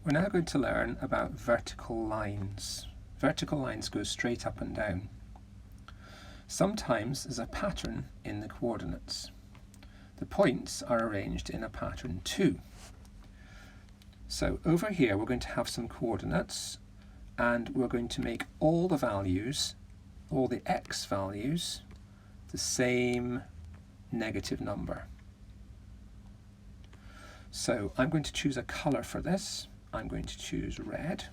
We're now going to learn about vertical lines. Vertical lines go straight up and down. Sometimes there's a pattern in the coordinates. The points are arranged in a pattern too. So over here we're going to have some coordinates, and we're going to make all the values, all the x values, the same negative number. So I'm going to choose a colour for this. I'm going to choose red,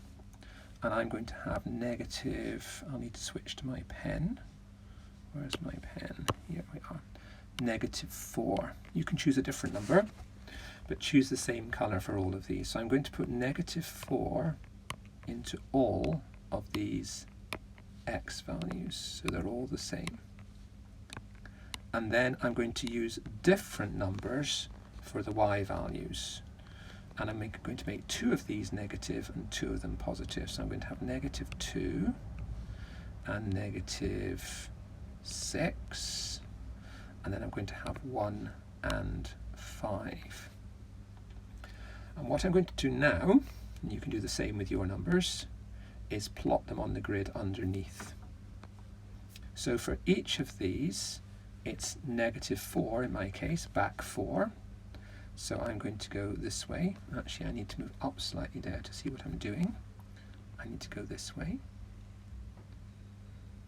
and I'm going to have negative, I'll need to switch to my pen. Where's my pen? Here we are. -4. You can choose a different number, but choose the same colour for all of these. So I'm going to put -4 into all of these x values, so they're all the same. And then I'm going to use different numbers for the y values. And I'm going to make 2 of these negative and 2 of them positive. So I'm going to have -2 and -6. And then I'm going to have 1 and 5. And what I'm going to do now, and you can do the same with your numbers, is plot them on the grid underneath. So for each of these, it's -4 in my case, back 4. So I'm going to go this way. Actually, I need to move up slightly there to see what I'm doing. I need to go this way.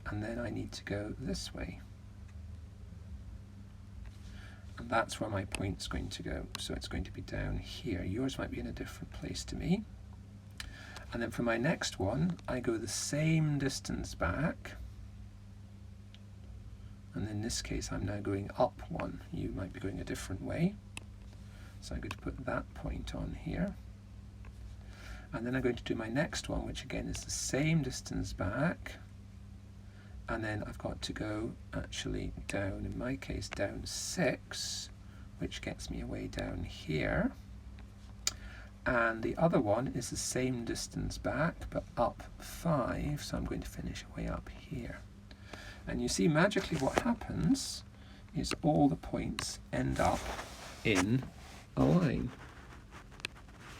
And then I need to go this way. And that's where my point's going to go. So it's going to be down here. Yours might be in a different place to me. And then for my next one, I go the same distance back. And in this case, I'm now going up 1. You might be going a different way. So I'm going to put that point on here. And then I'm going to do my next one, which again is the same distance back. And then I've got to go actually down, in my case, down 6, which gets me away down here. And the other one is the same distance back, but up 5, so I'm going to finish way up here. And you see, magically what happens is all the points end up in a line,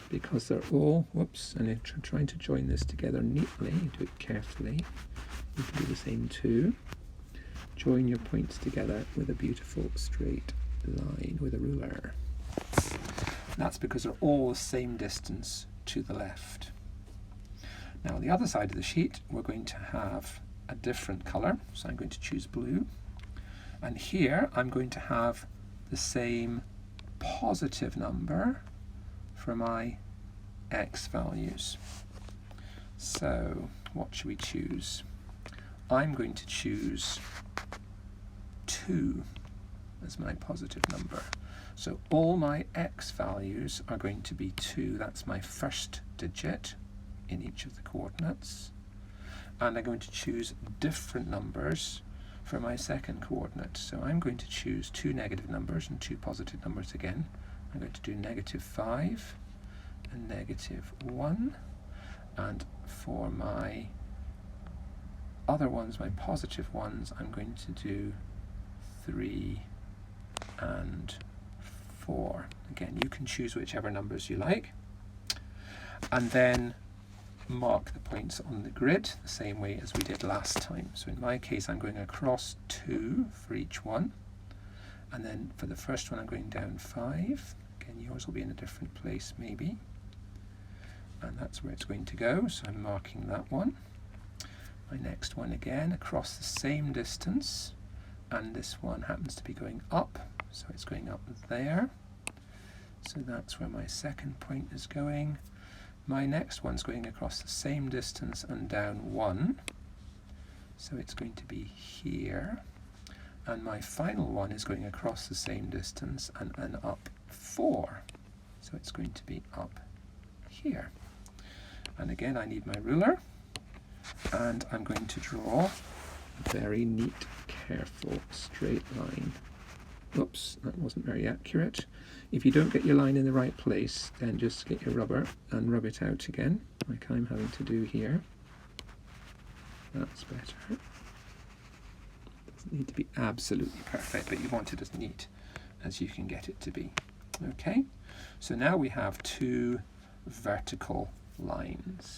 because they're all, whoops, and I'm trying to join this together neatly. Do it carefully. You can do the same too. Join your points together with a beautiful straight line with a ruler. That's because they're all the same distance to the left. Now on the other side of the sheet, we're going to have a different colour, so I'm going to choose blue. And here I'm going to have the same positive number for my x values. So what should we choose? I'm going to choose 2 as my positive number. So all my x values are going to be 2. That's my first digit in each of the coordinates. And I'm going to choose different numbers for my second coordinate. So I'm going to choose 2 negative numbers and 2 positive numbers again. I'm going to do -5 and -1. And for my other ones, my positive ones, I'm going to do 3 and 4. Again, you can choose whichever numbers you like. And then mark the points on the grid the same way as we did last time. So in my case, I'm going across 2 for each one. And then for the first one, I'm going down 5. Again, yours will be in a different place maybe. And that's where it's going to go. So I'm marking that one. My next one again across the same distance. And this one happens to be going up. So it's going up there. So that's where my second point is going. My next one's going across the same distance and down 1. So it's going to be here. And my final one is going across the same distance and up 4. So it's going to be up here. And again, I need my ruler. And I'm going to draw a very neat, careful, straight line. Oops, that wasn't very accurate. If you don't get your line in the right place, then just get your rubber and rub it out again, like I'm having to do here. That's better. Doesn't need to be absolutely perfect, but you want it as neat as you can get it to be. Okay, so now we have 2 vertical lines.